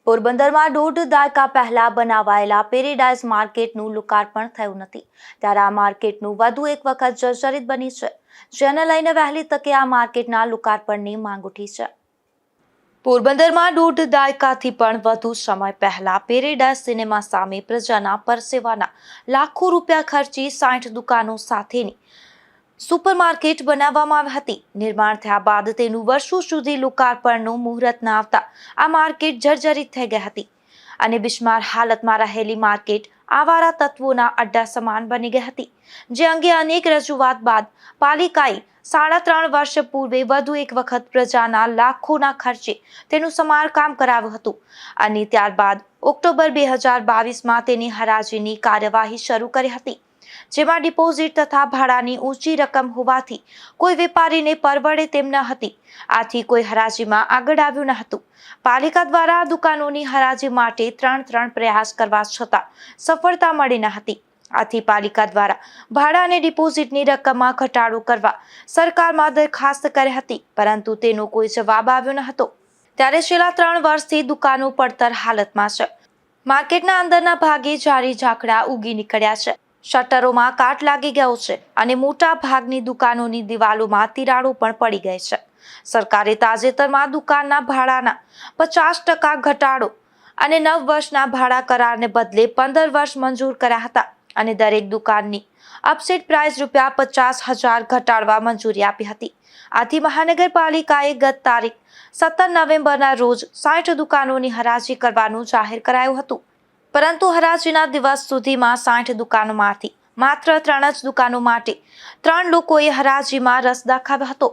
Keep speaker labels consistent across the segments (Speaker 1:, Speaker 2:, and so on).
Speaker 1: પોરબંદરમાં દોઢ દાયકા પહેલા બનાવાયેલા પેરેડાઇઝ માર્કેટનું લોકાર્પણ થયું નથી, ત્યારે આ માર્કેટનું વધુ એક વખત જર્જરિત બની છે, જેને લઈને વહેલી તકે આ માર્કેટના લોકાર્પણની માંગ ઉઠી છે. પોરબંદરમાં દોઢ દાયકાથી પણ વધુ સમય પહેલા પેરેડાઇઝ સિનેમા સામે પ્રજાના પરસેવાના લાખો રૂપિયા ખર્ચી 60 દુકાનો સાથેની સુપરમાર્કેટ બનાવવામાં આવી હતી. નિર્માણ થયા બાદ તેનું વર્ષો સુધી લોકાર્પણનું મુહૂર્ત ન આવતા આ માર્કેટ જર્જરિત થઈ ગઈ હતી અને બિસ્માર હાલતમાં રહેલી માર્કેટ આવારા તત્વોના અડ્ડા સમાન બની ગઈ હતી, જે અંગે અનેક રજૂઆત બાદ પાલિકાએ 3.5 વર્ષ પૂર્વે વધુ એક વખત પ્રજાના લાખોના ખર્ચે તેનું સમારકામ કરાવ્યું હતું અને ત્યારબાદ ઓક્ટોબર 2022માં તેની હરાજીની કાર્યવાહી શરૂ કરી હતી, જેમાં ડિપોઝિટ તથા ભાડાની ઊંચી રકમ હોવાથી કોઈ વેપારીને પરવડે તેમ ન હતી. આથી કોઈ હરાજીમાં આગળ આવ્યું ન હતું. પાલિકા દ્વારા દુકાનોની હરાજી માટે 3 પ્રયાસ કરવા છતાં સફળતા મળી ન હતી. આથી પાલિકા દ્વારા ભાડા અને ડિપોઝિટની રકમમાં ઘટાડો કરવા સરકારમાં દરખાસ્ત કરી હતી, પરંતુ તેનો કોઈ જવાબ આવ્યો ન હતો. ત્યારે છેલ્લા 3 વર્ષથી દુકાનો પડતર હાલતમાં છે. માર્કેટના અંદરના ભાગે ઝાડી ઝાકડા ઉગી નીકળ્યા છે, શટરોમાં કાટ લાગી ગયો છે અને મોટા ભાગની દુકાનોની દિવાલોમાં તિરાડો પણ પડી ગઈ છે. સરકારે તાજેતરમાં દુકાનના ભાડાના 50% ઘટાડો અને 9 વર્ષના ભાડા કરારને બદલે 15 વર્ષ મંજૂર કર્યા હતા અને દરેક દુકાનની અપસેટ પ્રાઇસ ₹50,000 ઘટાડવા મંજૂરી આપી હતી. આથી મહાનગરપાલિકાએ ગત તારીખ 17 નવેમ્બરના રોજ 60 દુકાનોની હરાજી કરવાનું જાહેર કરાયું હતું, પરંતુ હરાજીના દિવસ સુધીમાં 60 દુકાનોમાંથી માત્ર 3 જ દુકાનો માટે 3 લોકોએ હરાજીમાં રસ દાખવ્યો હતો.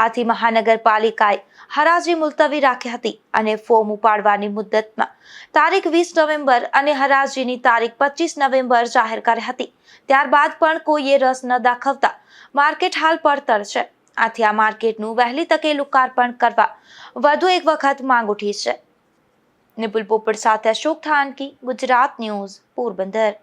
Speaker 1: આથી મહાનગરપાલિકાએ હરાજી મુલતવી રાખી હતી અને ફોર્મ ઉપાડવાની મુદતમાં તારીખ 20 નવેમ્બર અને હરાજીની તારીખ 25 નવેમ્બર જાહેર કરી હતી. ત્યારબાદ પણ કોઈએ રસ ન દાખવતા માર્કેટ હાલ પડતર છે. આથી આ માર્કેટનું વહેલી તકે લોકાર્પણ કરવા વધુ એક વખત માંગ ઉઠી છે. નિપુલ પોપટ સાથે અશોક થાનકી, ગુજરાત ન્યૂઝ, પોરબંદર.